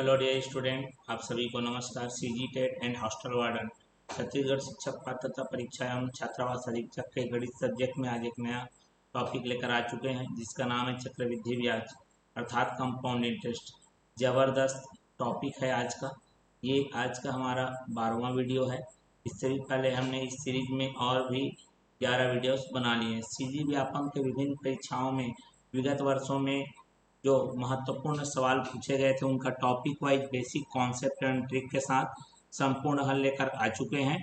Hello dear student, आप सभी को नमस्कार। CG TET and hostel warden Chhattisgarh शिक्षक पात्रता परीक्षा एवं छात्रावास अधीक्षक के गणित सब्जेक्ट में आज एक नया टॉपिक लेकर आ चुके हैं, जिसका नाम है चक्रवृद्धि ब्याज अर्थात कंपाउंड इंटरेस्ट। ज़बरदस्त टॉपिक है आज का। ये आज का हमारा 12वां वीडियो है। इससे भी पहले हमने इस सीरीज में और भी 11 वीडियोस बना लिए हैं। सीजी व्यापम के विभिन्न परीक्षाओं में विगत वर्षों में जो महत्वपूर्ण सवाल पूछे गए थे उनका topic wise basic concept and trick के साथ संपूर्ण हल लेकर आ चुके हैं।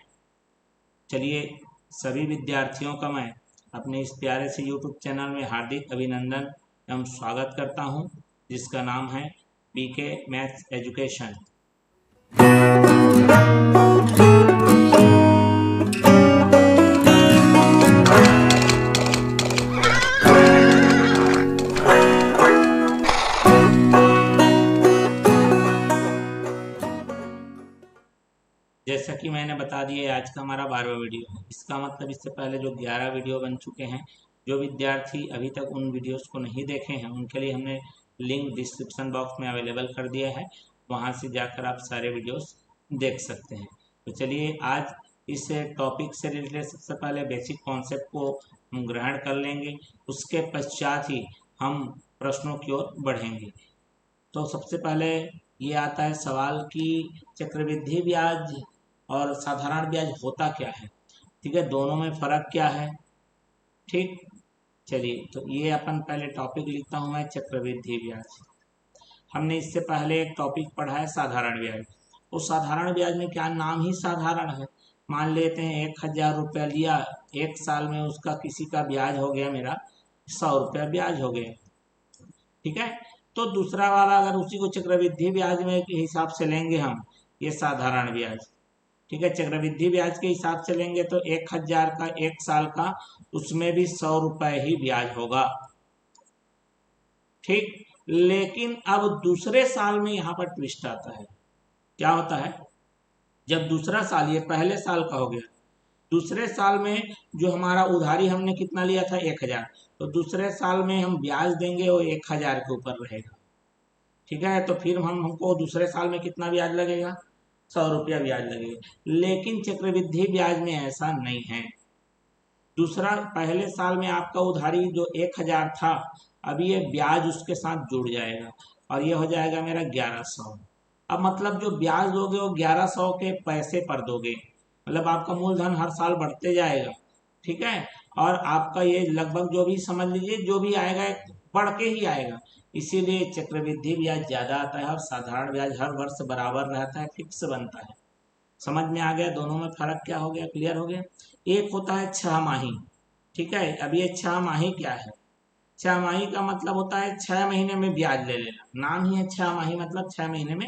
चलिए, सभी विद्यार्थियों का मैं अपने इस प्यारे से यूट्यूब चैनल में हार्दिक अभिनंदन एवं स्वागत करता हूं, जिसका नाम है पीके मैथ्स एजुकेशन। जैसा कि मैंने बता दिया, आज का हमारा 12वां वीडियो है। इसका मतलब इससे पहले जो 11 वीडियो बन चुके हैं, जो विद्यार्थी अभी तक उन वीडियोस को नहीं देखे हैं उनके लिए हमने लिंक डिस्क्रिप्शन बॉक्स में अवेलेबल कर दिया है, वहां से जाकर आप सारे वीडियोस देख सकते हैं। तो चलिए, आज इस टॉपिक से रिलेटेड सबसे पहले बेसिक कॉन्सेप्ट को हम ग्रहण कर लेंगे, उसके पश्चात ही हम प्रश्नों की ओर बढ़ेंगे। तो सबसे पहले ये आता है सवाल कि चक्रवृद्धि ब्याज और साधारण ब्याज होता क्या है। ठीक है, दोनों में फर्क क्या है। ठीक, चलिए, तो ये अपन पहले टॉपिक लिखता हूं मैं, चक्रवृद्धि ब्याज। हमने इससे पहले एक टॉपिक पढ़ा है साधारण ब्याज। उस साधारण ब्याज में क्या, नाम ही साधारण है। मान लेते हैं 1000 रुपया लिया, एक साल में उसका किसी का ब्याज हो गया मेरा 100 रुपया ब्याज हो गया। ठीक है, तो दूसरा वाला अगर उसी को चक्रवृद्धि ब्याज में के हिसाब से लेंगे हम, ये साधारण ब्याज। ठीक है, चक्रवृद्धि ब्याज के हिसाब से लेंगे तो 1000 का एक साल का, उसमें भी 100 रुपए ही ब्याज होगा। ठीक, लेकिन अब दूसरे साल में यहाँ पर ट्विस्ट आता है। क्या होता है, जब दूसरा साल, ये पहले साल का हो गया, दूसरे साल में जो हमारा उधारी हमने कितना लिया था 1000, तो दूसरे साल में हम ब्याज देंगे वो 1000 के ऊपर रहेगा। ठीक है, तो फिर हमको दूसरे साल में कितना ब्याज लगेगा, 100 रुपया ब्याज लगेगा। लेकिन चक्रवृद्धि ब्याज में ऐसा नहीं है। दूसरा, पहले साल में आपका उधारी जो 1000 था, अभी ये ब्याज उसके साथ जुड़ जाएगा और ये हो जाएगा मेरा 1100। अब मतलब जो ब्याज दोगे वो 1100 के पैसे पर दोगे, मतलब आपका मूलधन हर साल बढ़ते जाएगा। ठीक है, और आपका ये लगभग जो भी समझ लीजिए जो भी आएगा बढ़ के ही आएगा। इसीलिए चक्रवृद्धि ब्याज ज्यादा आता है और साधारण ब्याज हर वर्ष बराबर रहता है, फिक्स बनता है। समझ में आ गया दोनों में फर्क क्या हो गया, क्लियर हो गया। एक होता है 6 माही। ठीक है, अब ये 6 माही क्या है, 6 माही का मतलब होता है 6 महीने में ब्याज ले लेना। नाम ही है 6 माही, मतलब 6 महीने में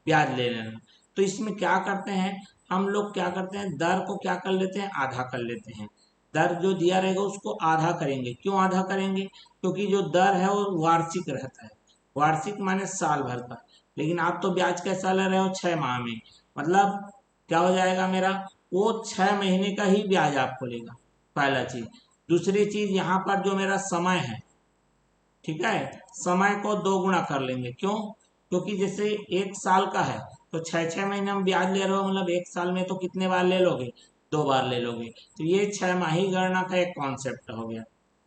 ब्याज ले लेना। तो इसमें क्या करते हैं हम लोग, क्या करते हैं, दर को क्या कर लेते हैं, आधा कर लेते हैं। दर जो दिया रहेगा उसको आधा करेंगे। क्यों आधा करेंगे, क्योंकि जो दर है वो वार्षिक रहता है। वार्षिक माने साल भर का, लेकिन आप तो ब्याज कैसा ले रहे हो, 6 माह में। मतलब क्या हो जाएगा मेरा, वो 6 महीने का ही ब्याज आपको लेगा, पहला चीज। दूसरी चीज, यहाँ पर जो मेरा समय है, ठीक है, समय को 2 गुना कर लेंगे। क्यों, क्योंकि जैसे एक साल का है तो 6 6 महीने हम ब्याज ले रहे हो, मतलब एक साल में तो कितने बार ले लोगे, 2 बार ले लोगे। तो ये 6 माही गणना का एक कॉन्सेप्ट हो गया।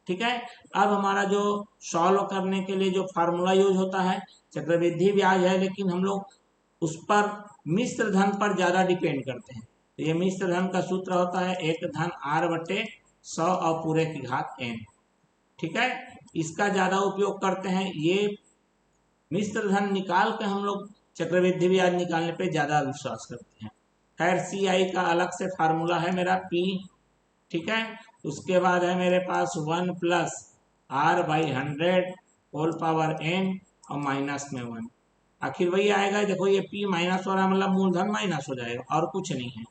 ठीक है, अब हमारा जो सॉल्व करने के लिए जो फार्मूला यूज होता है, चक्रवृद्धि ब्याज है, लेकिन हम लोग उस पर मिश्र धन पर ज्यादा डिपेंड करते हैं। तो ये मिश्र धन का सूत्र होता है 1/r/100 और पूरे की घात n। ठीक है, इसका ज्यादा उपयोग करते हैं। ये मिश्र धन निकाल के हम लोग चक्रवृद्धि ब्याज निकालने पे ज्यादा विश्वास करते हैं। खैर, CI का अलग से फार्मूला है मेरा P। ठीक है, उसके बाद है मेरे पास 1+r/100 होल पावर n और माइनस में 1। आखिर वही आएगा। देखो ये P माइनस हो रहा है, मतलब मूलधन माइनस हो जाएगा और कुछ नहीं है।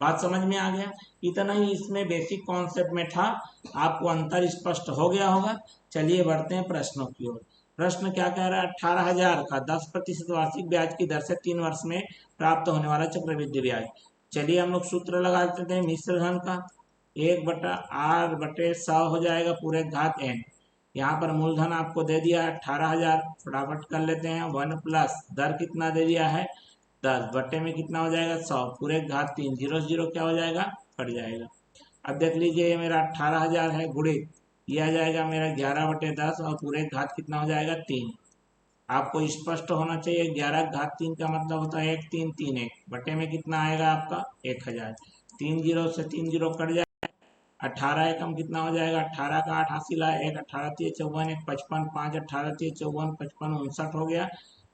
बात समझ में आ गया, इतना ही इसमें बेसिक कॉन्सेप्ट में था। आपको अंतर स्पष्ट हो गया होगा। चलिए बढ़ते हैं प्रश्नों की ओर। प्रश्न क्या कह रहा है, 18,000 का 10% वार्षिक ब्याज की दर से 3 वर्ष में प्राप्त होने वाला चक्रवृद्धि ब्याज। चलिए हम लोग सूत्र लगा देते हैं मिश्र धन का, 1/r/100 हो जाएगा पूरे घात n। यहाँ पर मूलधन आपको दे दिया 18,000, फटाफट कर लेते हैं। 1 प्लस दर कितना दे दिया है 10, बटे में कितना हो जाएगा 100, पूरे घात 3, 0 से 0 क्या हो जाएगा कट जाएगा। अब देख लीजिए ये मेरा 18,000 है गुणित ये आ जाएगा मेरा 11/10 और पूरे घात कितना हो जाएगा 3। आपको स्पष्ट होना चाहिए 11 घात 3 का मतलब होता है 1 3 3 1 बटे में कितना आएगा आपका 1000। 3 जीरो से 3 जीरो कट जाए, 18 एकम कितना हो जाएगा 18 का 8 हासिल है 1, 18 3 54, 1 55, 5 18 3 54, 55 59 हो गया,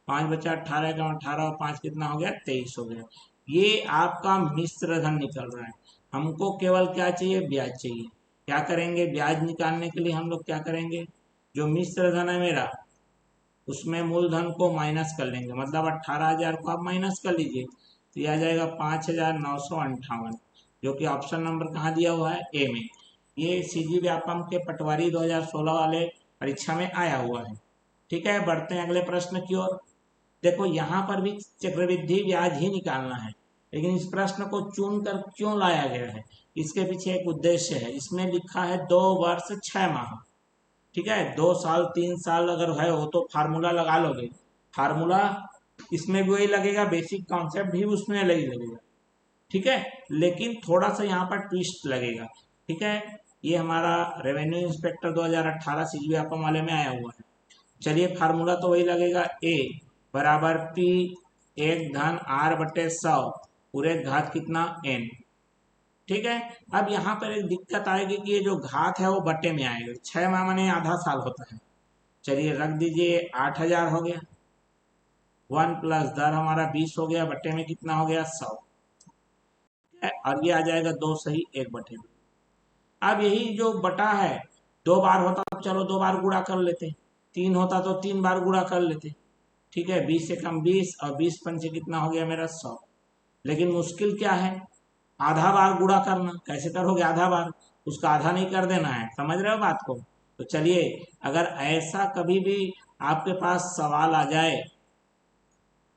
5 बचा 18 एकम 18 और 5 कितना हो गया 23 हो गया। ये आपका मिश्र धन निकल रहा है। हमको केवल क्या चाहिए ब्याज चाहिए। क्या करेंगे ब्याज निकालने के लिए हम लोग क्या करेंगे, जो मिश्र धन है मेरा उसमें मूलधन को माइनस कर लेंगे, मतलब 18,000 को आप माइनस कर लीजिए तो यह आ जाएगा 5,958, जो कि ऑप्शन नंबर कहाँ दिया हुआ है ए में। ये सीजी व्यापम के पटवारी 2016 वाले परीक्षा में आया हुआ है। ठीक है, बढ़ते हैं अगले प्रश्न की ओर। देखो यहाँ पर भी चक्रवृद्धि ब्याज ही निकालना है, लेकिन इस प्रश्न को चुन कर क्यों लाया गया है, इसके पीछे एक उद्देश्य है। इसमें लिखा है 2 वर्ष 6 माह। ठीक है, 2 साल 3 साल अगर है हो तो फार्मूला लगा लोगे, फार्मूला इसमें भी वही लगेगा, बेसिक कॉन्सेप्ट भी उसमें अलग ही लगेगा। ठीक है, लेकिन थोड़ा सा यहाँ पर ट्विस्ट लगेगा। ठीक है, ये हमारा रेवेन्यू इंस्पेक्टर 2018 सीजी व्यापम वाले में आया हुआ है। चलिए फार्मूला तो वही लगेगा, ए बराबर पी 1/r/100 पूरे घात कितना n। ठीक है, अब यहाँ पर एक दिक्कत आएगी कि ये जो घात है वो बटे में आएगा, 6 माह माने आधा साल होता है। चलिए रख दीजिए 8,000 हो गया, 1 प्लस दर हमारा 20 हो गया, बटे में कितना हो गया 100, और ये आ जाएगा 2 सही 1 बटे में। अब यही जो बटा है 2 बार होता तो चलो 2 बार गुणा कर लेते, 3 होता तो 3 बार गुणा कर लेते। ठीक है, 20 से कम 20 और 20 पंचे कितना हो गया मेरा 100। लेकिन मुश्किल क्या है, आधा बार गुणा करना। कैसे करोगे आधा बार, उसका आधा नहीं कर देना है, समझ रहे हो बात को। तो चलिए अगर ऐसा कभी भी आपके पास सवाल आ जाए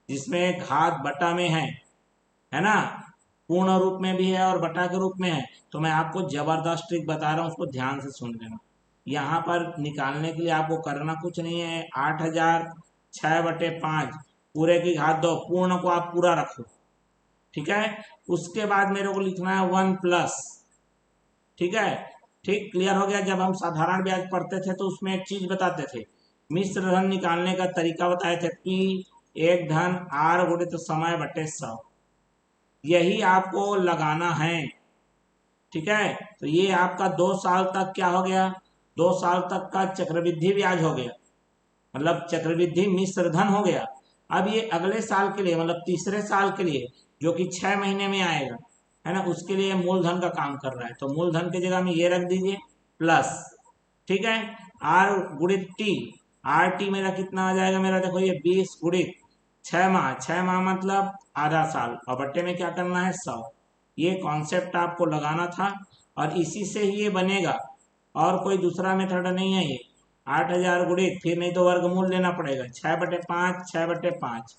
जिसमें घात बटा में है ना, पूर्ण रूप में भी है और बटा के रूप में है, तो मैं आपको जबरदस्त ट्रिक बता रहा हूँ, उसको ध्यान से सुन लेना। यहाँ पर निकालने के लिए आपको करना कुछ नहीं है, 8,000 6/5 पूरे की घात 2, पूर्ण को आप पूरा रखो। ठीक है, उसके बाद मेरे को लिखना है 1 प्लस। ठीक है, ठीक क्लियर हो गया। जब हम साधारण ब्याज पढ़ते थे तो उसमें एक चीज बताते थे, मिश्र धन निकालने का तरीका बताए थे, पी 1/r गुणित समय बटे 100, यही आपको लगाना है। ठीक है, तो ये आपका 2 साल तक क्या हो गया, 2 साल तक का चक्रवृद्धि ब्याज हो गया, मतलब चक्रवृद्धि मिश्र धन हो गया। अब ये अगले साल के लिए मतलब तीसरे साल के लिए जो कि 6 महीने में आएगा है ना, उसके लिए मूलधन का काम कर रहा है, तो मूलधन की जगह में ये रख दीजिए प्लस। ठीक है, आर गुणित टी, आर टी मेरा कितना आ जाएगा, मेरा देखो ये 20 गुणित 6 माह, 6 माह मतलब आधा साल, और बट्टे में क्या करना है 100। ये कॉन्सेप्ट आपको लगाना था और इसी से ही ये बनेगा, और कोई दूसरा मेथड नहीं है ये। 8,000 गुणित, फिर नहीं तो वर्गमूल लेना पड़ेगा, 6/5 6/5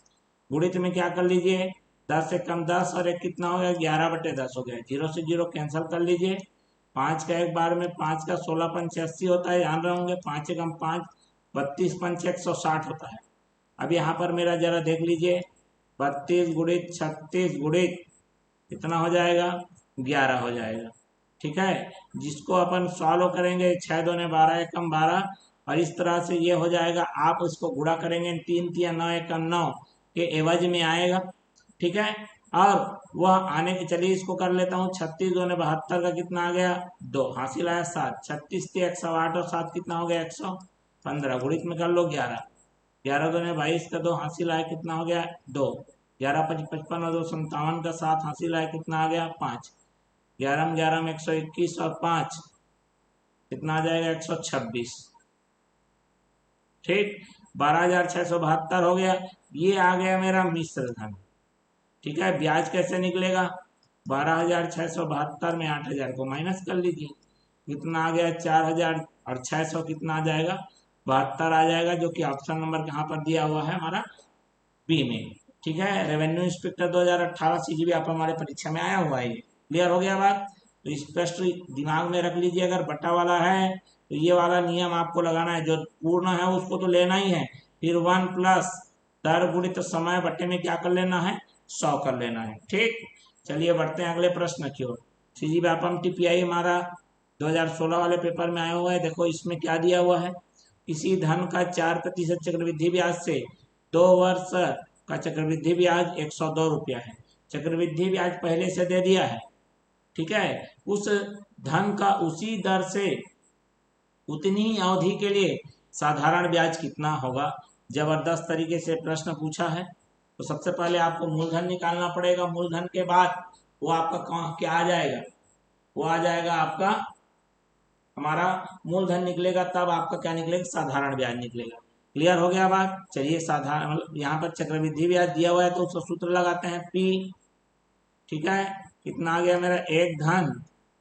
गुणित में क्या कर लीजिए 10 से कम 10 और एक कितना हो गया 11/10 हो गया, 0 से 0 कैंसिल कर लीजिए। 5 का एक बार में 5 का 16 पंचे 80 होता है, ध्यान रहे होंगे, 5 से कम 5, 32 पंचे 160 होता है। अब यहाँ पर मेरा जरा देख लीजिए, 32 गुणित 36 गुणित कितना हो जाएगा 11 हो जाएगा। ठीक है, जिसको अपन सॉल्व करेंगे 6 दूने 12 एकम 12, और इस तरह से ये हो जाएगा। आप उसको गुणा करेंगे 3 3 9 एकम 9 के एवज में आएगा। ठीक है, और वह आने के, चलिए इसको कर लेता हूँ, 36 दूने 72 का कितना आ गया 2, हासिल आया 7, 36 से 108 और 7 कितना हो गया 115, गुणित में कर लो 11, 11 दूने 22 का 2 हासिल आया कितना हो गया 2, 11 5 55 और 2 57 का 7 हासिल आया कितना आ गया 5, 11 में 11 में 121 और 5 कितना आ जाएगा 126। ठीक, 12,672 हो गया, ये आ गया मेरा मिश्र धन। ठीक है, ब्याज कैसे निकलेगा, 12,672 में 8,000 को माइनस कर लीजिए, कितना आ गया 4,000 और 600 कितना आ जाएगा 72 आ जाएगा, जो कि ऑप्शन नंबर कहाँ पर दिया हुआ है हमारा बी में। ठीक है, रेवेन्यू इंस्पेक्टर 2018 सीजीबी आप हमारे परीक्षा में आया हुआ है। ये क्लियर हो गया बात, तो स्पष्ट दिमाग में रख लीजिए, अगर बटा वाला है तो ये वाला नियम आपको लगाना है, जो पूर्ण है उसको तो लेना ही है, फिर 1 प्लस दर गुणित समय बट्टे में क्या कर लेना है, 100 कर लेना है। ठीक, चलिए बढ़ते हैं अगले प्रश्न की ओर। सीजी व्यापम टीपीआई हमारा 2016 वाले पेपर में आया हुआ है। देखो इसमें क्या दिया हुआ है, किसी धन का 4% चक्रवृद्धि ब्याज से 2 वर्ष का चक्रवृद्धि ब्याज 102 रुपया है। चक्रवृद्धि ब्याज पहले से दे दिया है, ठीक है। उस धन का उसी दर से उतनी ही अवधि के लिए साधारण ब्याज कितना होगा। जबरदस्त तरीके से प्रश्न पूछा है। तो सबसे पहले आपको मूलधन निकालना पड़ेगा। मूलधन के बाद वो आपका क्या आ जाएगा, वो आ जाएगा आपका हमारा मूलधन निकलेगा, तब आपका क्या निकलेगा, साधारण ब्याज निकलेगा। क्लियर हो गया बात। चलिए साधारण यहाँ पर चक्रवृद्धि ब्याज दिया हुआ है तो उसका सूत्र लगाते हैं पी। ठीक है, कितना आ गया मेरा, एक धन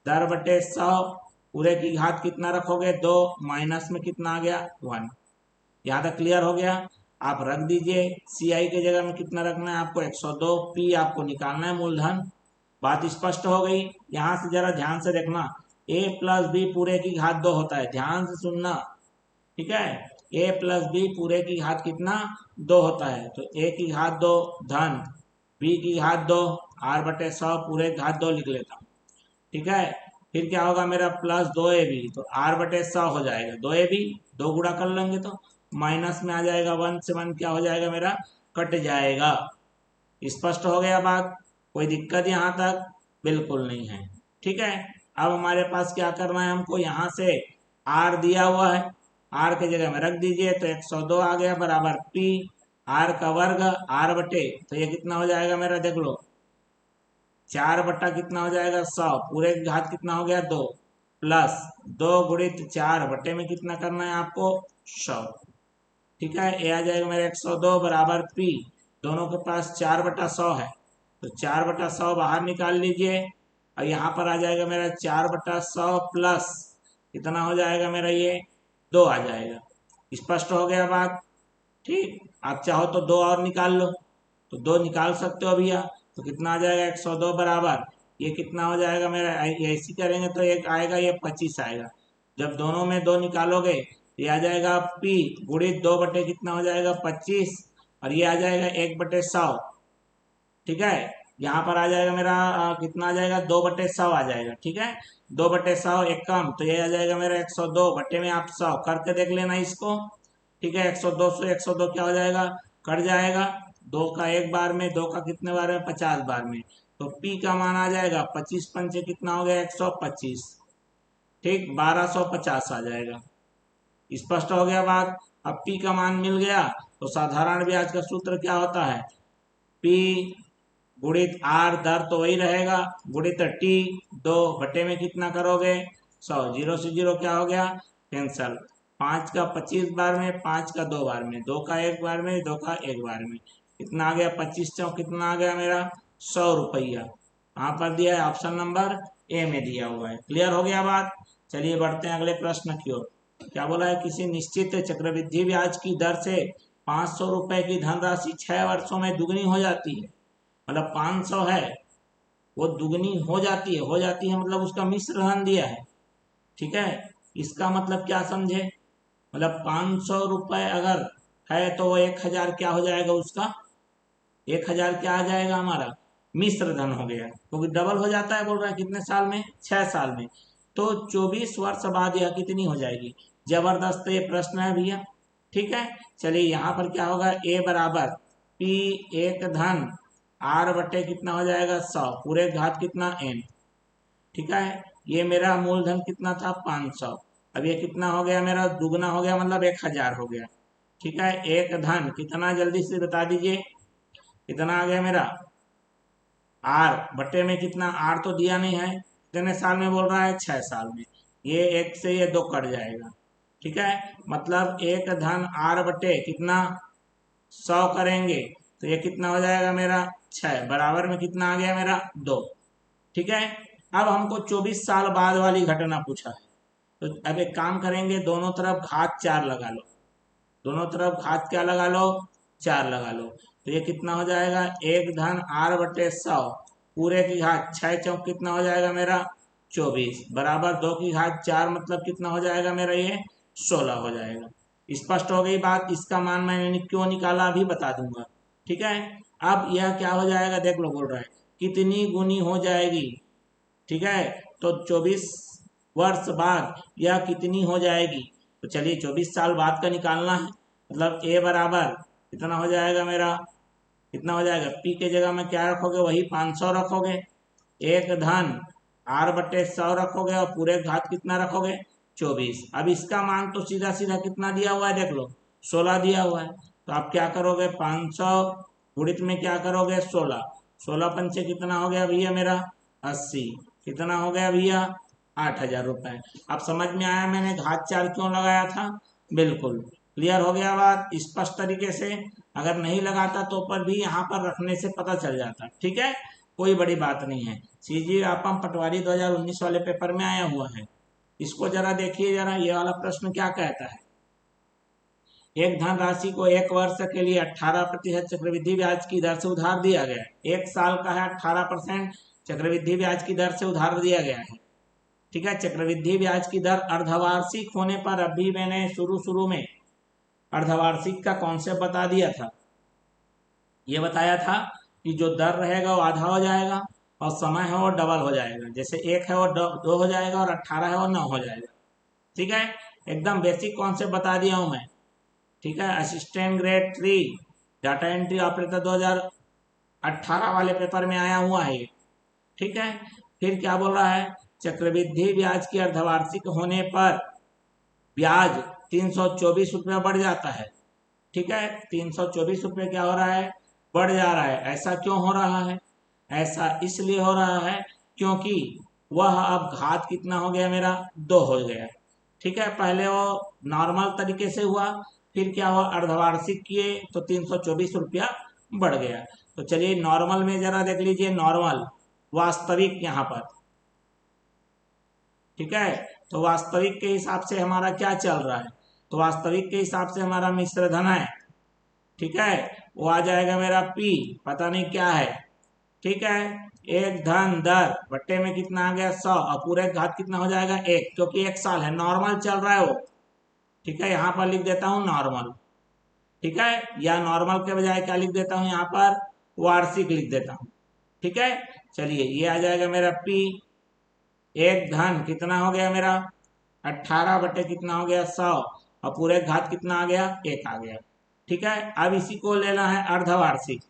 दर बटे 100 पूरे की घात कितना रखोगे 2, माइनस में कितना आ गया 1। यहाँ तक क्लियर हो गया। आप रख दीजिए, सी आई के जगह में कितना रखना है आपको 102, पी आपको निकालना है मूलधन। बात स्पष्ट हो गई। यहाँ से जरा ध्यान से देखना, ए प्लस बी पूरे की घात 2 होता है, ध्यान से सुनना, ठीक है। ए प्लस बी पूरे की घात कितना 2 होता है, तो ए की घात 2 धन बी की घात 2 आर बटे 100 पूरे की घात 2 लिख लेता हूँ, ठीक है। फिर क्या होगा मेरा प्लस 2ab, तो आर बटे 100 हो जाएगा 2ab, 2 गुणा कर लेंगे तो माइनस में आ जाएगा 1 से 1 क्या हो जाएगा मेरा, कट जाएगा। स्पष्ट हो गया बात, कोई दिक्कत यहाँ तक बिल्कुल नहीं है, ठीक है। अब हमारे पास क्या करना है, हमको यहाँ से आर दिया हुआ है, आर के जगह में रख दीजिए, तो 102 आ गया बराबर पी आर का वर्ग आर बटे, तो ये कितना हो जाएगा मेरा, देख लो 4 बटा कितना हो जाएगा 100 पूरे की घात कितना हो गया 2, प्लस 2 गुणित 4 बटे में कितना करना है आपको 100, ठीक है। ये आ जाएगा मेरा 102 बराबर पी, दोनों के पास 4 बटा 100 है, तो 4 बटा 100 बाहर निकाल लीजिए, और यहाँ पर आ जाएगा मेरा 4 बटा 100 प्लस कितना हो जाएगा मेरा, ये 2 आ जाएगा। स्पष्ट हो गया बात, ठीक। आप चाहो तो 2 और निकाल लो, तो 2 निकाल सकते हो भैया, तो कितना आ जाएगा 102 बराबर, ये कितना हो जाएगा मेरा, ऐसी करेंगे तो एक आएगा ये 25 आएगा। जब दोनों में 2 निकालोगे ये आ जाएगा पी गुणित 2 बटे कितना हो जाएगा 25, और ये आ जाएगा 1 बटे 100, ठीक है। यहाँ पर आ जाएगा मेरा कितना आ जाएगा 2 बटे 100 आ जाएगा, ठीक है। 2 बटे 100 एक कम, तो ये आ जाएगा मेरा 102 बटे में आप 100 करके देख लेना इसको, ठीक है। 102 से 102 क्या हो जाएगा, कट जाएगा, 2 का एक बार में, 2 का कितने बार में 50 बार में, तो पी का मान आ जाएगा 25 पंचे कितना हो गया 125, ठीक 1250 आ जाएगा। स्पष्ट हो गया बात। अब पी का मान मिल गया, तो साधारण ब्याज का सूत्र क्या होता है, पी गुणित आर दर तो वही रहेगा, गुणित टी 2 बटे में कितना करोगे 100, 0 से 0 क्या हो गया कैंसल, 5 का 25 बार में, 5 का 2 बार में, 2 का एक बार में, 2 का एक बार में, कितना आ गया 25 चौक कितना आ गया मेरा 100 रुपया। यहाँ पर दिया है ऑप्शन नंबर ए में दिया हुआ है। क्लियर हो गया बात। चलिए बढ़ते हैं अगले प्रश्न की ओर। क्या बोला है, किसी निश्चित चक्रवृद्धि ब्याज की दर से 500 रुपए की धनराशि 6 वर्षों में दुगनी हो जाती है, मतलब 500 है वो दुगनी हो जाती है मतलब उसका मिश्र धन दिया है, ठीक है। इसका मतलब क्या समझे, मतलब 500 रुपए अगर है तो वो 1000 क्या हो जाएगा उसका, 1000 क्या आ जाएगा हमारा मिश्र धन हो गया, क्योंकि डबल हो जाता है, बोल रहा है कितने साल में 6 साल में, तो 24 वर्ष बाद यह कितनी हो जाएगी। जबरदस्त ये प्रश्न है भैया, ठीक है। चलिए यहाँ पर क्या होगा, ए बराबर पी एक धन आर बटे कितना हो जाएगा 100 पूरे घात कितना एन, ठीक है। ये मेरा मूलधन कितना था 500, अब ये कितना हो गया मेरा दुगना हो गया, मतलब 1000 हो गया, ठीक है। एक धन कितना जल्दी से बता दीजिए, कितना आ गया मेरा आर बटे में कितना, आर तो दिया नहीं है, कितने साल में बोल रहा है 6 साल में, ये एक से ये 2 कट जाएगा, ठीक है। मतलब एक धन आर बटे कितना 100 करेंगे तो ये कितना हो जाएगा मेरा 6 बराबर में कितना आ गया मेरा 2, ठीक है। अब हमको 24 साल बाद वाली घटना पूछा है, तो अब एक काम करेंगे, दोनों तरफ घात 4 लगा लो, दोनों तरफ घात क्या लगा लो 4 लगा लो, तो ये कितना हो जाएगा एक धन आर बटे 100 पूरे की घात 6 चौक कितना हो जाएगा मेरा 24 बराबर 2 की घात 4 मतलब कितना हो जाएगा मेरा, ये 16 हो जाएगा। स्पष्ट हो गई बात। इसका मान मैंने क्यों निकाला अभी बता दूंगा, ठीक है। अब यह क्या हो जाएगा देख लो, बोल रहा है कितनी गुनी हो जाएगी, ठीक है। तो 24 वर्ष बाद यह कितनी हो जाएगी, तो चलिए 24 साल बाद का निकालना है। मतलब ए बराबर कितना हो जाएगा मेरा, कितना हो जाएगा, पी के जगह में क्या रखोगे, वही 500 रखोगे, एक धन आर बटे 100 रखोगे और पूरे घात कितना रखोगे, 24। अब इसका मान तो सीधा सीधा कितना दिया हुआ है देख लो, 16 दिया हुआ है। तो आप क्या करोगे, 500 गुणित में क्या करोगे, 16, 16 पंचे कितना हो गया भैया मेरा, 80, कितना हो गया भैया, 8,000 रुपए। अब समझ में आया मैंने घात 4 क्यों लगाया था, बिल्कुल क्लियर हो गया बात स्पष्ट तरीके से। अगर नहीं लगाता तो पर भी यहाँ पर रखने से पता चल जाता, ठीक है, कोई बड़ी बात नहीं है। सीजी आपम पटवारी 2019 वाले पेपर में आया हुआ है। इसको जरा देखिए, जरा ये वाला प्रश्न क्या कहता है। एक धनराशि को एक वर्ष के लिए 18% चक्रवृद्धि ब्याज की दर से उधार दिया गया है। एक साल का है, 18% चक्रवृद्धि ब्याज की दर से उधार दिया गया है, ठीक है। चक्रवृद्धि ब्याज की दर अर्धवार्षिक होने पर, अभी मैंने शुरू में अर्धवार्षिक का कॉन्सेप्ट बता दिया था। ये बताया था कि जो दर रहेगा वो आधा हो जाएगा और समय है वो डबल हो जाएगा। जैसे 1 है वो 2 हो जाएगा और 18 है वो 9 हो जाएगा, ठीक है। एकदम बेसिक कॉन्सेप्ट बता दिया हूं मैं, ठीक है। Assistant grade 3 data entry operator 2018 वाले पेपर में आया हुआ है ये, ठीक है। फिर क्या बोल रहा है, चक्रवृद्धि ब्याज की अर्धवार्षिक होने पर ब्याज 324 रुपया बढ़ जाता है, ठीक है। 324 रुपये क्या हो रहा है, बढ़ जा रहा है। ऐसा क्यों हो रहा है, ऐसा इसलिए हो रहा है क्योंकि वह अब घात कितना हो गया मेरा, 2 हो गया, ठीक है। पहले वो नॉर्मल तरीके से हुआ, फिर क्या हुआ, अर्धवार्षिक किए तो 324 रुपया बढ़ गया। तो चलिए नॉर्मल में जरा देख लीजिए, नॉर्मल वास्तविक यहाँ पर, ठीक है। तो वास्तविक के हिसाब से हमारा क्या चल रहा है, तो वास्तविक के हिसाब से हमारा मिश्र धन है, ठीक है। वो आ जाएगा मेरा पी, पता नहीं क्या है, ठीक है। एक धन दर बट्टे में कितना आ गया, 100 और पूरे घात कितना हो जाएगा 1, क्योंकि 1 साल है, नॉर्मल चल रहा है वो, ठीक है। यहाँ पर लिख देता हूँ नॉर्मल, ठीक है, या नॉर्मल के बजाय क्या लिख देता हूँ यहाँ पर, वार्षिक लिख देता हूँ, ठीक है। चलिए ये आ जाएगा मेरा पी, एक धन कितना हो गया मेरा, 18 बटे कितना हो गया, 100 और पूरे घात कितना आ गया, 1 आ गया, ठीक है। अब इसी को लेना है अर्धवार्षिक,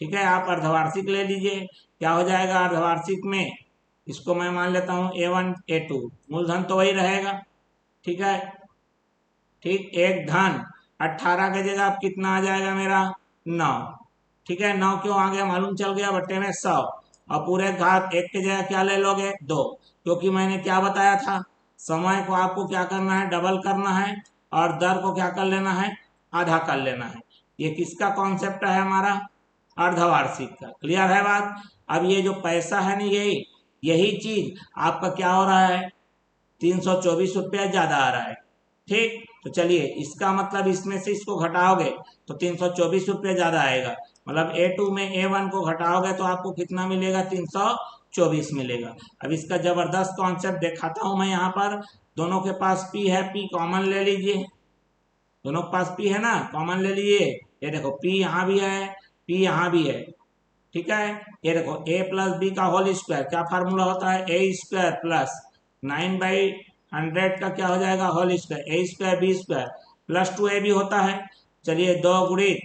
ठीक है। आप अर्धवार्षिक ले लीजिए, क्या हो जाएगा अर्धवार्षिक में, इसको मैं मान लेता हूँ A1 A2, मूलधन तो वही रहेगा, ठीक है। ठीक, एक धन 18 के जगह अब कितना आ जाएगा मेरा, 9, ठीक है। 9 क्यों आ गया, मालूम चल गया, बट्टे में 100 और पूरे घात 1 के जगह क्या ले लोगे, 2, क्योंकि मैंने क्या बताया था, समय को आपको क्या करना है, डबल करना है और दर को क्या कर लेना है, आधा कर लेना है। ये किसका कॉन्सेप्ट है हमारा, अर्धवार्षिक का, क्लियर है बात। अब ये जो पैसा है ना, यही यही चीज आपका क्या हो रहा है, 324 रुपया ज्यादा आ रहा है, ठीक। तो चलिए इसका मतलब इसमें से इसको घटाओगे तो 324 रुपया ज्यादा आएगा, मतलब A2 में A1 को घटाओगे तो आपको कितना मिलेगा, 324 मिलेगा। अब इसका जबरदस्त कॉन्सेप्ट दिखाता हूं मैं यहाँ पर, दोनों के पास P है, P कॉमन ले लीजिए, दोनों के पास P है ना, कॉमन ले लीजिए। ये देखो P यहाँ भी है, P यहाँ भी है, ठीक है। ये देखो a प्लस बी का होल स्क्वायर, क्या फार्मूला होता है, ए स्क्वायर प्लस 9/100 का क्या हो जाएगा, whole square, A square B square plus 2ab होता है। चलिए 2 गुणित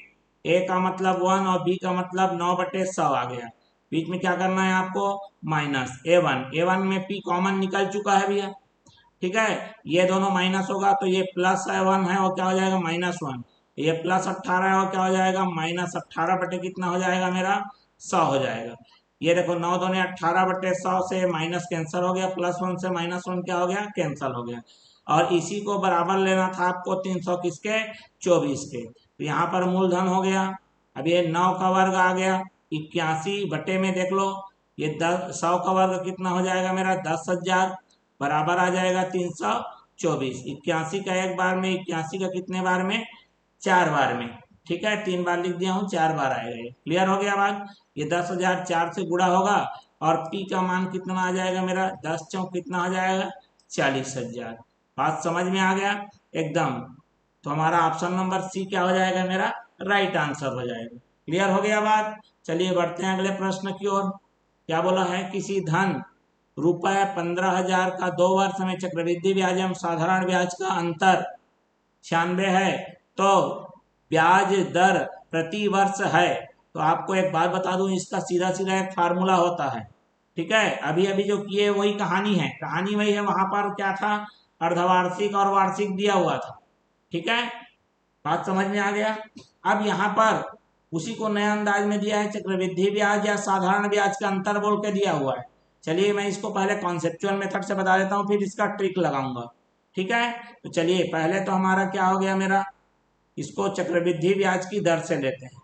a का मतलब 1 और b का मतलब 9/100 आ गया, बीच में क्या करना है आपको, माइनस A1 में p कॉमन निकल चुका है भैया, ठीक है। ये दोनों माइनस होगा तो ये प्लस 1 है और क्या हो जाएगा, -1, ये प्लस 18 है और क्या हो जाएगा, -18 बटे कितना हो जाएगा मेरा, 100 हो जाएगा। ये देखो 9 दूने 18 बटे 100 से माइनस कैंसिल हो गया, +1 से -1 क्या हो गया, कैंसिल हो गया। और इसी को बराबर लेना था आपको 300 किसके, 24 के, तो यहाँ पर मूलधन हो गया। अब ये 9 का वर्ग आ गया, 81 बटे में देख लो, ये 100 का वर्ग कितना हो जाएगा मेरा, 10,000 बराबर आ जाएगा 324। 81 का एक बार में, 81 का कितने बार में, 4 बार में, ठीक है। 3 बार लिख दिया हूँ, 4 बार आएगा, ये क्लियर हो गया बात। ये 10,000 4 से गुणा होगा और पी का मान कितना आ जाएगा मेरा 10 चौक कितना आ जाएगा 40,000। बात समझ में आ गया एकदम। तो हमारा ऑप्शन नंबर सी क्या हो जाएगा मेरा राइट आंसर हो जाएगा। क्लियर हो गया बात। चलिए बढ़ते हैं अगले प्रश्न की ओर। क्या बोला है, किसी धन रुपए 15,000 का 2 वर्ष में चक्रवृद्धि ब्याज एवं साधारण ब्याज का अंतर 96 है, तो ब्याज दर प्रति वर्ष है। तो आपको एक बात बता दूं, इसका सीधा सीधा एक फार्मूला होता है। ठीक है, अभी अभी जो किए वही कहानी है, कहानी वही है। वहां पर क्या था, अर्धवार्षिक और वार्षिक दिया हुआ था। ठीक है, बात समझ में आ गया। अब यहाँ पर उसी को नए अंदाज में दिया है, चक्रवृद्धि ब्याज या साधारण ब्याज का अंतर बोल के दिया हुआ है। चलिए मैं इसको पहले कॉन्सेप्चुअल मेथड से बता देता हूँ, फिर इसका ट्रिक लगाऊंगा। ठीक है, तो चलिए पहले तो हमारा क्या हो गया मेरा, इसको चक्रवृद्धि ब्याज की दर से लेते हैं।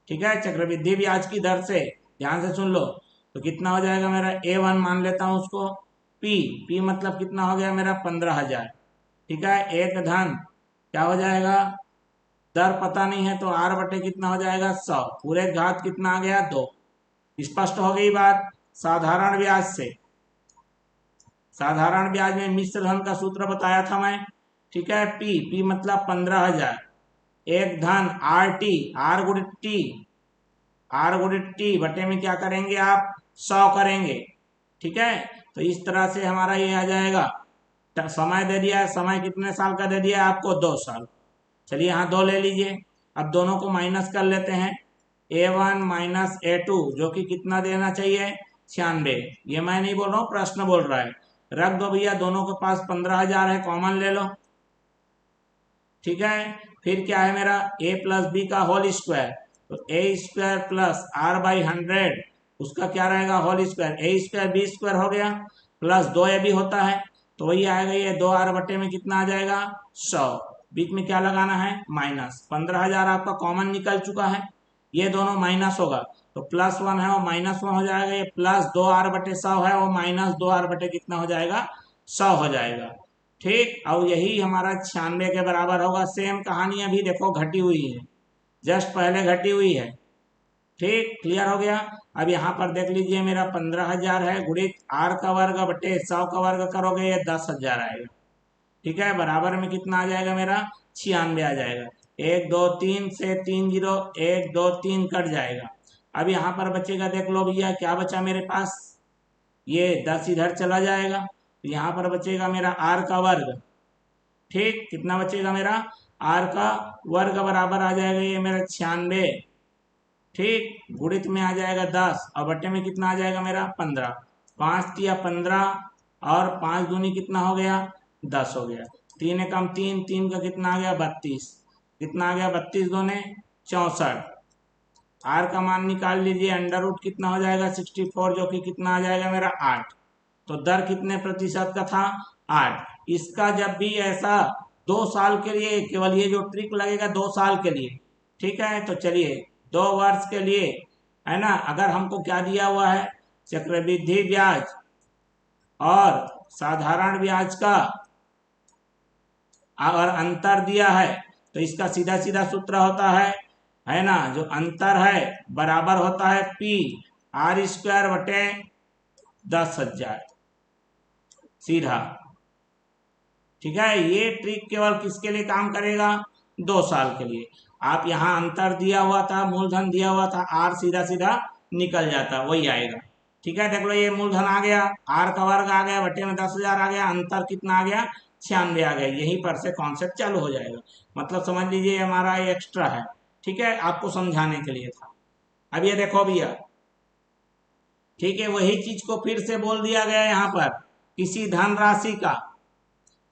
ठीक है, चक्रवृद्धि ब्याज की दर से ध्यान से सुन लो। तो कितना हो जाएगा मेरा A1 मान लेता हूँ उसको, P मतलब कितना हो गया मेरा 15,000। ठीक है, एक धन क्या हो जाएगा, दर पता नहीं है तो R बटे कितना हो जाएगा 100, पूरे घात कितना आ गया 2। स्पष्ट हो गई बात। साधारण ब्याज से, साधारण ब्याज में मिश्र धन का सूत्र बताया था मैं। ठीक है, P मतलब 15,000, एक धन RT, R गुणित टी बटे में क्या करेंगे आप 100 करेंगे। ठीक है, तो इस तरह से हमारा ये आ जाएगा। समय दे दिया है, समय कितने साल का दे दिया है आपको 2 साल। चलिए यहाँ 2 ले लीजिए। अब दोनों को माइनस कर लेते हैं, A1 माइनस A2 जो कि कितना देना चाहिए 96। ये मैं नहीं बोल रहा हूँ, प्रश्न बोल रहा है। रख दो भैया, दोनों के पास 15,000 है, कॉमन ले लो। ठीक है, फिर क्या है मेरा a प्लस बी का होल स्क्वायर, तो a square plus r by 100 उसका क्या रहेगा whole square, a square B square हो गया, प्लस 2a भी होता है तो वही आएगा, ये 2r बटे में कितना आ जाएगा 100। बीच में क्या लगाना है माइनस, 15,000 आपका कॉमन निकल चुका है, ये दोनों माइनस होगा तो प्लस 1 है वो माइनस 1 हो जाएगा, ये प्लस 2r बटे 100 है वो माइनस 2r बटे कितना हो जाएगा 100 हो जाएगा। ठीक, और यही हमारा 96 के बराबर होगा। सेम कहानी अभी देखो घटी हुई है, जस्ट पहले घटी हुई है। ठीक, क्लियर हो गया। अब यहाँ पर देख लीजिए मेरा 15,000 है, गुणित r का वर्ग बटे 100 का वर्ग करोगे ये 10,000 आएगा। ठीक है, बराबर में कितना आ जाएगा मेरा 96 आ जाएगा। 1 2 3 से 3 0, 1 2 3 कट जाएगा। अब यहाँ पर बचेगा, देख लो भैया क्या बचा मेरे पास, ये 10 इधर चला जाएगा तो यहाँ पर बचेगा मेरा r का वर्ग। ठीक, कितना बचेगा मेरा r का वर्ग बराबर आ जाएगा ये मेरा 96। ठीक, गुणित में आ जाएगा 10 और बटे में कितना आ जाएगा मेरा 15। 5 तिया 15 और 5 दूनी कितना हो गया 10 हो गया। 3 एकम 3, 3 का कितना आ गया 32, कितना आ गया 32 दूने 64। आर का मान निकाल लीजिए, अंडर रूट कितना हो जाएगा 64 जो कि कितना आ जाएगा मेरा 8। तो दर कितने प्रतिशत का था 8। इसका जब भी ऐसा 2 साल के लिए, केवल ये जो ट्रिक लगेगा 2 साल के लिए। ठीक है, तो चलिए 2 वर्ष के लिए है ना, अगर हमको क्या दिया हुआ है चक्रवृद्धि ब्याज और साधारण ब्याज का अगर अंतर दिया है तो इसका सीधा सीधा सूत्र होता है ना, जो अंतर है बराबर होता है P R स्क्वायर बटे 10,000 सीधा। ठीक है, ये ट्रिक केवल किसके लिए काम करेगा 2 साल के लिए। आप यहाँ अंतर दिया हुआ था, मूलधन दिया हुआ था, R सीधा सीधा निकल जाता, वही आएगा। ठीक है, देख लो ये मूलधन आ गया, R का वर्ग आ गया, बटे में 10,000 आ गया, अंतर कितना आ गया 96 आ गया। यहीं पर से कॉन्सेप्ट चालू हो जाएगा, मतलब समझ लीजिए हमारा ये एक्स्ट्रा है। ठीक है, आपको समझाने के लिए था। अब ये देखो भैया, ठीक है, वही चीज को फिर से बोल दिया गया यहाँ पर, किसी धनराशि का,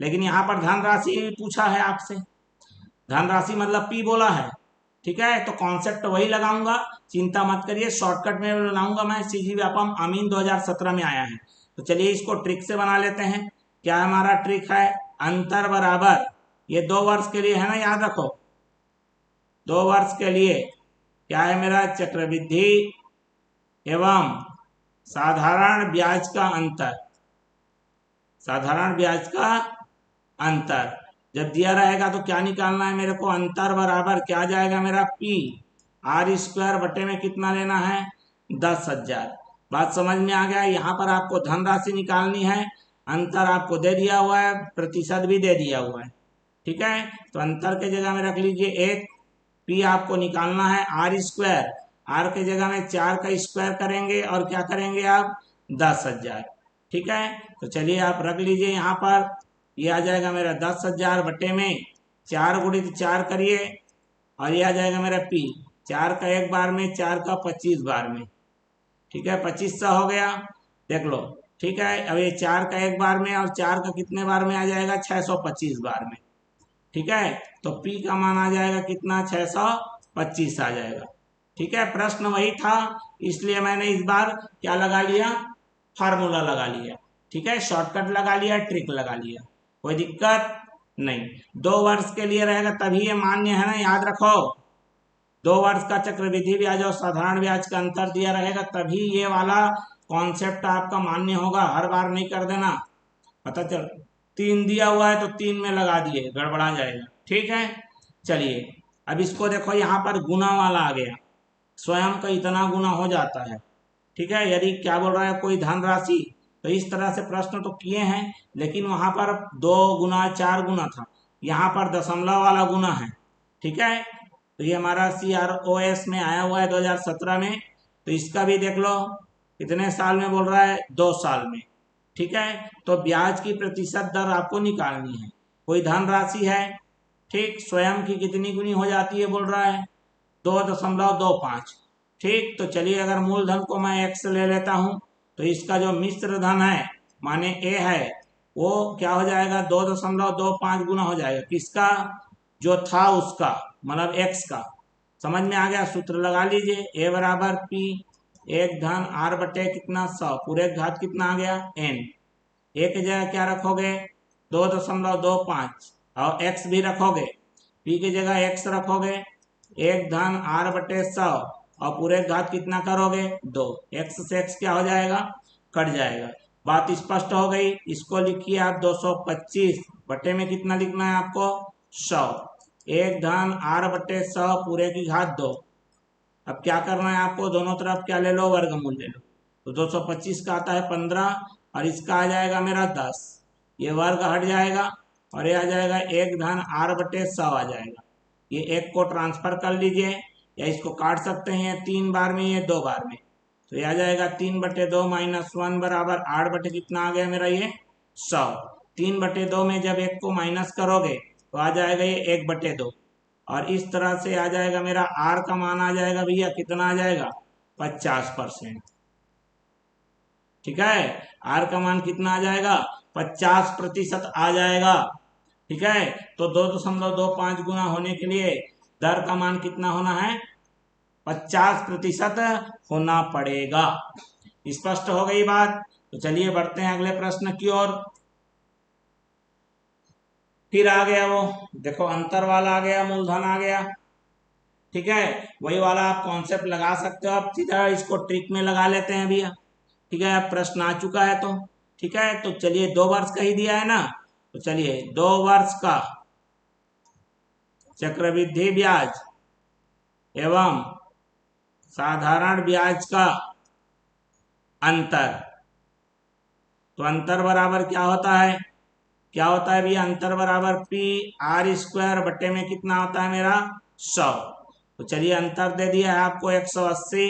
लेकिन यहाँ पर धनराशि पूछा है आपसे, धनराशि मतलब पी बोला है। ठीक है, तो कॉन्सेप्ट वही लगाऊंगा, चिंता मत करिए, शॉर्टकट में बनाऊंगा मैं। सीजी व्यापम अमीन 2017 में आया है। तो चलिए इसको ट्रिक से बना लेते हैं। क्या हमारा ट्रिक है, अंतर बराबर, ये 2 वर्ष के लिए है ना, याद रखो 2 वर्ष के लिए क्या है मेरा चक्रवृद्धि एवं साधारण ब्याज का अंतर, साधारण ब्याज का अंतर जब दिया रहेगा तो क्या निकालना है मेरे को, अंतर बराबर क्या जाएगा मेरा P R स्क्वायर बटे में कितना लेना है 10,000। बात समझ में आ गया। यहाँ पर आपको धनराशि निकालनी है, अंतर आपको दे दिया हुआ है, प्रतिशत भी दे दिया हुआ है। ठीक है, तो अंतर के जगह में रख लीजिए एक, पी आपको निकालना है आर स्क्वायर, आर के जगह में 4 का स्क्वायर करेंगे और क्या करेंगे आप 10,000। ठीक है, तो चलिए आप रख लीजिए यहाँ पर, ये आ जाएगा मेरा 10,000 बटे में 4 गुणित 4 करिए, और ये आ जाएगा मेरा पी, 4 का एक बार में, 4 का 25 बार में। ठीक है, 2500 हो गया, देख लो। ठीक है, अब ये 4 का एक बार में और 4 का कितने बार में आ जाएगा 625 बार में। ठीक है, तो P का मान आ जाएगा कितना 625 आ जाएगा। ठीक है, प्रश्न वही था, इसलिए मैंने इस बार क्या लगा लिया, फार्मूला लगा लिया। ठीक है, शॉर्टकट लगा लिया, ट्रिक लगा लिया, कोई दिक्कत नहीं। 2 वर्ष के लिए रहेगा तभी ये मान्य है ना, याद रखो। 2 वर्ष का चक्रवृद्धि ब्याज और साधारण ब्याज का अंतर दिया रहेगा तभी ये वाला कॉन्सेप्ट आपका मान्य होगा, हर बार नहीं कर देना। पता चल 3 दिया हुआ है तो 3 में लगा दिए, गड़बड़ा जाएगा। ठीक है, चलिए अब इसको देखो, यहाँ पर गुना वाला आ गया, स्वयं का इतना गुना हो जाता है। ठीक है, यदि क्या बोल रहा है कोई धनराशि, तो इस तरह से प्रश्न तो किए हैं, लेकिन वहां पर 2 गुना 4 गुना था, यहाँ पर दशमलव वाला गुना है। ठीक है, तो ये हमारा CROS में आया हुआ है 2017 में, तो इसका भी देख लो कितने साल में बोल रहा है, 2 साल में। ठीक है, तो ब्याज की प्रतिशत दर आपको निकालनी है, कोई धनराशि है, ठीक, स्वयं की कितनी गुनी हो जाती है बोल रहा है 2.25। ठीक, तो चलिए अगर मूलधन को मैं x ले लेता हूं, तो इसका जो मिश्र धन है माने a है, वो क्या हो जाएगा 2.25 गुना हो जाएगा, किसका, जो था उसका, मतलब x का। समझ में आ गया, सूत्र लगा लीजिए, a बराबर p, एक धन r बटे कितना 100, पूरे घात कितना आ गया n, एक जगह क्या रखोगे 2.25 और x भी रखोगे, p की जगह x रखोगे, एक धन r बटे 100 और पूरे घात कितना करोगे 2, x से x क्या हो जाएगा, कट जाएगा। बात स्पष्ट हो गई, इसको लिखिए आप 225 बटे में कितना लिखना है आपको 100, एक धन r बटे 100 पूरे की घात 2। अब क्या करना है आपको, दोनों तरफ क्या ले लो, वर्गमूल ले लो, तो 225 का आता है 15 और इसका आ जाएगा मेरा 10, ये वर्ग हट जाएगा और ये आ जाएगा एक धन r बटे 100 आ जाएगा। ये एक को ट्रांसफर कर लीजिए, या इसको काट सकते हैं 3 बार में, ये 2 बार में, तो ये आ जाएगा 3/2 -1 बराबर 8 बटे कितना आ गया मेरा ये 100। 3/2 में जब एक को माइनस करोगे तो आ जाएगा ये 1/2, और इस तरह से आ जाएगा मेरा आर का मान आ जाएगा भैया कितना आ जाएगा 50%। ठीक है, आर का मान कितना आ जाएगा 50% आ जाएगा। ठीक है, तो 2.25 गुना होने के लिए दर का मान कितना होना है 50% होना पड़ेगा। स्पष्ट हो गई बात, तो चलिए बढ़ते हैं अगले प्रश्न की ओर। फिर आ गया वो, देखो अंतर वाला आ गया, मूलधन आ गया। ठीक है, वही वाला आप कॉन्सेप्ट लगा सकते हो, आप सीधा इसको ट्रिक में लगा लेते हैं भैया। ठीक है, अब प्रश्न आ चुका है तो ठीक है, तो चलिए 2 वर्ष का ही दिया है ना, तो चलिए 2 वर्ष का चक्रवृद्धि ब्याज एवं साधारण ब्याज का अंतर, तो अंतर बराबर क्या होता है, क्या होता है भैया, अंतर बराबर पी आर स्क्वायर बटे में कितना होता है मेरा 100। तो चलिए अंतर दे दिया है आपको 180,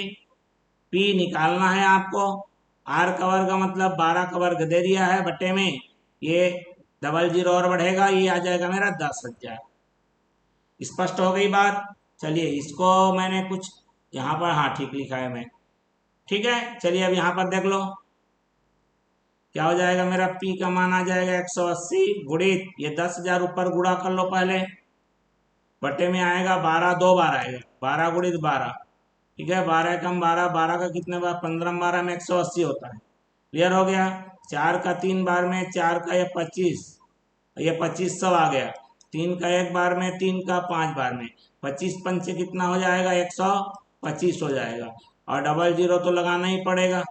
पी निकालना है आपको, आर का वर्ग मतलब 12 का वर्ग दे दिया है बटे में, ये डबल जीरो और बढ़ेगा, ये आ जाएगा मेरा 10,000। स्पष्ट हो गई बात। चलिए इसको मैंने कुछ यहाँ पर, हाँ ठीक लिखा है मैं। ठीक है, चलिए अब यहाँ पर देख लो क्या हो जाएगा, मेरा P का मान आ जाएगा 180 गुणित ये 10,000 ऊपर गुणा कर लो पहले, बटे में आएगा 12, 2 बार आएगा 12 गुणित 12। ठीक है, 12 कम 12, 12 का कितने बार 15 12 में 180 होता है, क्लियर हो गया। 4 का 3 बार में, 4 का ये 25, ये 2500 आ गया, 3 का एक बार में, 3 का 5 बार में, 25 पंचे कितना हो जाएगा 125 हो जाएगा, और डबल जीरो तो लगाना ही पड़ेगा,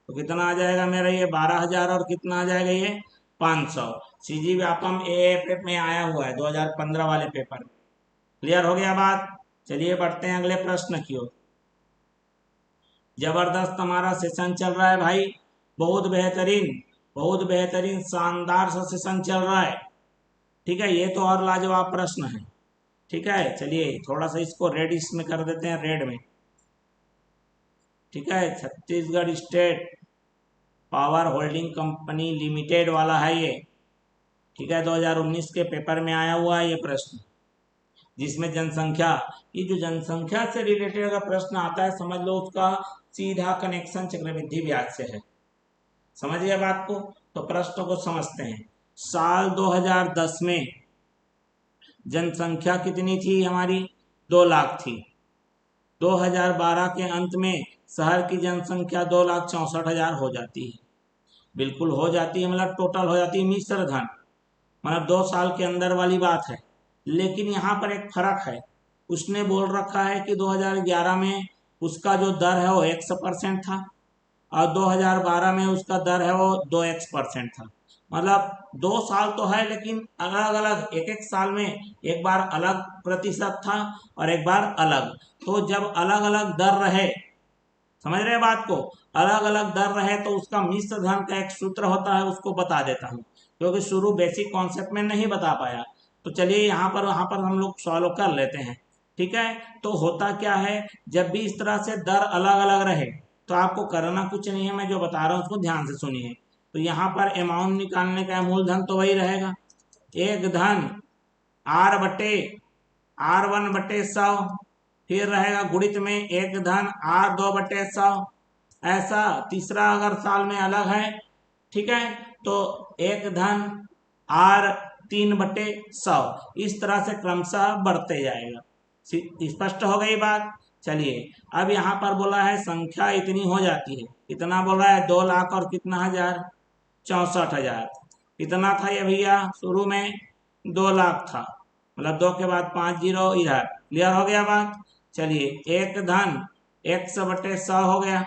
तो कितना आ जाएगा मेरा ये 12,000 और कितना आ जाएगा ये 500। सीजी व्यापम ए में आया हुआ है 2015 वाले पेपर में, क्लियर हो गया बात। चलिए बढ़ते हैं अगले प्रश्न की ओर। जबरदस्त हमारा सेशन चल रहा है भाई, बहुत बेहतरीन, बहुत बेहतरीन, शानदार सा सेशन चल रहा है। ठीक है, ये तो और लाजवाब प्रश्न है। ठीक है, चलिए थोड़ा सा इसको रेड इसमें कर देते हैं, रेड में। ठीक है, Chhattisgarh state power holding company limited वाला है ये। ठीक है, 2019 के पेपर में आया हुआ है ये प्रश्न, जिसमें जनसंख्या, ये जो जनसंख्या से रिलेटेड अगर प्रश्न आता है, समझ लो उसका सीधा कनेक्शन चक्रवृद्धि ब्याज से है। समझ गए बात को? तो प्रश्न को समझते हैं। साल 2010 में जनसंख्या कितनी थी हमारी? 2 लाख थी। 2012 के अंत में शहर की जनसंख्या 2,64,000 हो जाती है। बिल्कुल हो जाती है, मतलब टोटल हो जाती है मिश्र धन, मतलब 2 साल के अंदर वाली बात है। लेकिन यहाँ पर एक फर्क है, उसने बोल रखा है कि 2011 में उसका जो दर है वो 100% था, और 2012 में उसका दर है वो 2x% था। मतलब 2 साल तो है, लेकिन अलग अलग, एक एक साल में एक बार अलग प्रतिशत था और एक बार अलग। तो जब अलग अलग दर रहे, समझ रहे बात को, अलग अलग दर रहे तो उसका मिश्र धन का एक सूत्र होता है, उसको बता देता हूँ, क्योंकि शुरू बेसिक कॉन्सेप्ट में नहीं बता पाया। तो चलिए यहाँ पर वहाँ पर हम लोग सॉल्व कर लेते हैं। ठीक है, तो होता क्या है, जब भी इस तरह से दर अलग अलग रहे तो आपको करना कुछ नहीं है, मैं जो बता रहा हूँ उसको ध्यान से सुनिए। तो यहाँ पर अमाउंट निकालने का मूलधन तो वही रहेगा, एक धन R/R1/100, फिर रहेगा गुणित में एक धन R2/100। ऐसा तीसरा अगर साल में अलग है, ठीक है, तो एक धन R3/100। इस तरह से क्रमशः बढ़ते जाएगा। स्पष्ट हो गई बात? चलिए, अब यहाँ पर बोला है संख्या इतनी हो जाती है, इतना बोला है 2 लाख और कितना हजार, 64,000। इतना था ये भैया, शुरू में 2 लाख था, मतलब 2 के बाद 5 जीरो इधर। क्लियर हो गया बात? चलिए, एक धन 100/100 हो गया।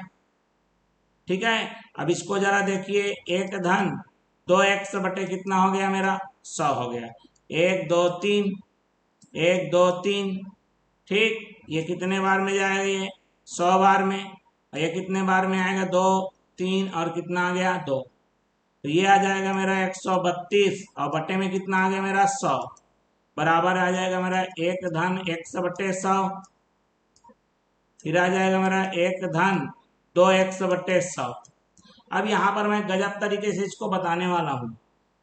ठीक है, अब इसको जरा देखिए, एक धन 2x बटे कितना हो गया मेरा, 100 हो गया। 1 2 3, 1 2 3। ठीक, ये कितने बार में जाएगा? ये 100 बार में। और ये कितने बार में आएगा? 2 3 और कितना आ गया? 2। तो ये आ जाएगा मेरा 132, और बटे में कितना आ गया मेरा? 100, बराबर आ जाएगा मेरा एक धन 100/100। फिर आ जाएगा मेरा एक धन 2x/100। अब यहाँ पर मैं गजब तरीके से इसको बताने वाला हूँ,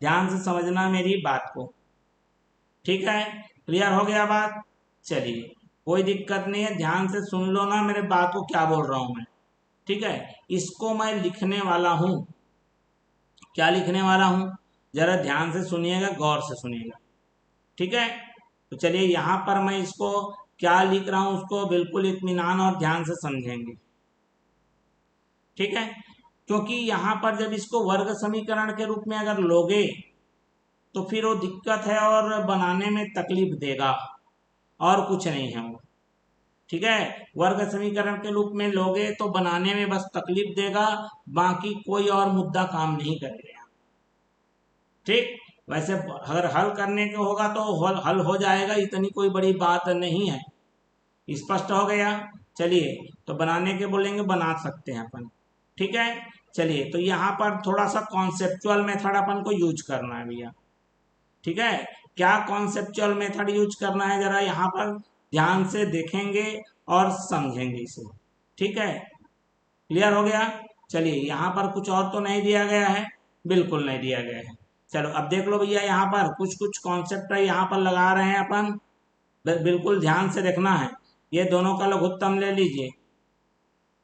ध्यान से समझना मेरी बात को। ठीक है, क्लियर हो गया बात? चलिए, कोई दिक्कत नहीं है, ध्यान से सुन लो ना मेरे बात को, क्या बोल रहा हूँ मैं। ठीक है, इसको मैं लिखने वाला हूँ। क्या लिखने वाला हूँ? जरा ध्यान से सुनिएगा, गौर से सुनिएगा। ठीक है, तो चलिए यहाँ पर मैं इसको क्या लिख रहा हूँ उसको बिल्कुल इत्मीनान और ध्यान से समझेंगे। ठीक है, क्योंकि यहाँ पर जब इसको वर्ग समीकरण के रूप में अगर लोगे तो फिर वो दिक्कत है और बनाने में तकलीफ देगा, और कुछ नहीं है वो। ठीक है, वर्ग समीकरण के रूप में लोगे तो बनाने में बस तकलीफ देगा, बाकी कोई और मुद्दा काम नहीं करेगा। ठीक, वैसे अगर हल करने के होगा तो हल हो जाएगा, इतनी कोई बड़ी बात नहीं है। स्पष्ट हो गया? चलिए, तो बनाने के बोलेंगे, बना सकते हैं अपन। ठीक है, चलिए, तो यहाँ पर थोड़ा सा कॉन्सेप्चुअल मेथड अपन को यूज करना है भैया। ठीक है, क्या कॉन्सेप्चुअल मेथड यूज करना है, जरा यहाँ पर ध्यान से देखेंगे और समझेंगे इसे। ठीक है, क्लियर हो गया? चलिए, यहाँ पर कुछ और तो नहीं दिया गया है, बिल्कुल नहीं दिया गया है। चलो अब देख लो भैया, यहाँ पर कुछ कुछ कॉन्सेप्ट है, यहाँ पर लगा रहे हैं अपन, बिल्कुल ध्यान से देखना है। ये दोनों का लघुत्तम ले लीजिए,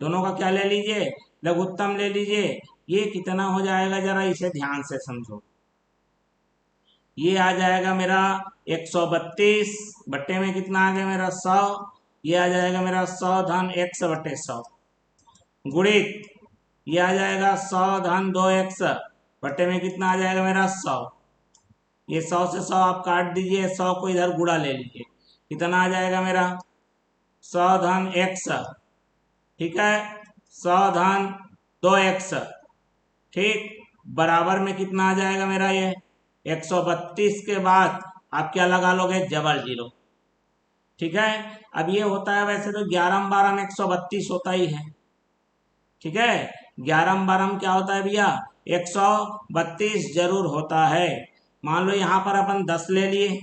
दोनों का क्या ले लीजिए? लघुत्तम ले लीजिए। ये कितना हो जाएगा, जरा इसे ध्यान से समझो। ये आ जाएगा मेरा 132, बट्टे में कितना आ गया मेरा? 100। ये आ जाएगा मेरा 100 धन 100/100, गुणित ये आ जाएगा 100 धन 2x, बट्टे में कितना आ जाएगा मेरा? 100। ये 100 से 100 आप काट दीजिए, 100 को इधर गुणा ले लीजिए, कितना आ जाएगा मेरा? 100 धन x। ठीक है, 100 धन 2x। ठीक, बराबर में कितना आ जाएगा मेरा? ये 132 के बाद आप क्या लगा लोगे? Double zero. ठीक है, अब ये होता है, वैसे तो 11 में 12 में 132 होता ही है। ठीक है। 11 12 क्या होता है भैया, 132 जरूर होता है। मान लो यहाँ पर अपन 10 ले लिए,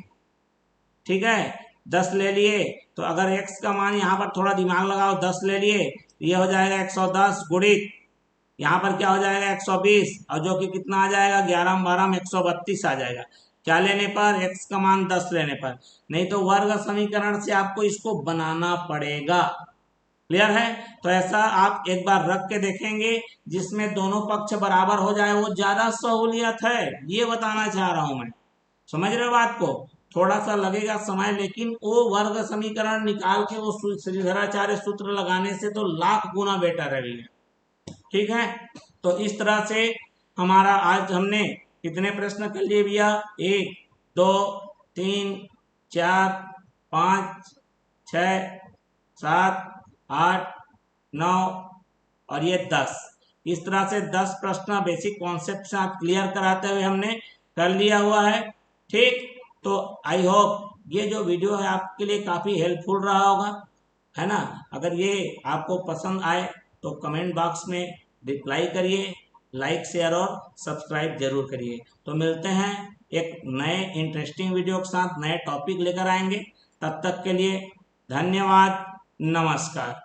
ठीक है, 10 ले लिए, तो अगर x का मान यहाँ पर थोड़ा दिमाग लगाओ, 10 ले लिए, ये हो जाएगा 110 गुणित यहाँ पर क्या हो जाएगा 120, और जो कि कितना आ जाएगा 11 12 में 132 आ जाएगा। क्या लेने पर, x का मान 10 लेने पर। नहीं तो वर्ग समीकरण से आपको इसको बनाना पड़ेगा। क्लियर है। तो ऐसा आप एक बार रख के देखेंगे, जिसमें दोनों पक्ष बराबर हो जाए वो ज्यादा सहूलियत है, ये बताना चाह रहा हूं मैं। समझ रहे हो बात को। थोड़ा सा लगेगा समय, लेकिन वो वर्ग समीकरण निकाल के वो श्रीधराचार्य सूत्र लगाने से तो लाख गुना बेटर है भैया। ठीक है। तो इस तरह से हमारा आज हमने कितने प्रश्न कर लिए भैया, 1 2 3 4 5 6 7 8 9 और ये 10। इस तरह से 10 प्रश्न बेसिक कॉन्सेप्ट से आप क्लियर कराते हुए हमने कर लिया हुआ है। ठीक। तो आई होप ये जो वीडियो है आपके लिए काफी हेल्पफुल रहा होगा, है ना। अगर ये आपको पसंद आए तो कमेंट बॉक्स में रिप्लाई करिए, लाइक शेयर और सब्सक्राइब जरूर करिए। तो मिलते हैं एक नए इंटरेस्टिंग वीडियो के साथ, नए टॉपिक लेकर आएंगे। तब तक के लिए धन्यवाद, नमस्कार।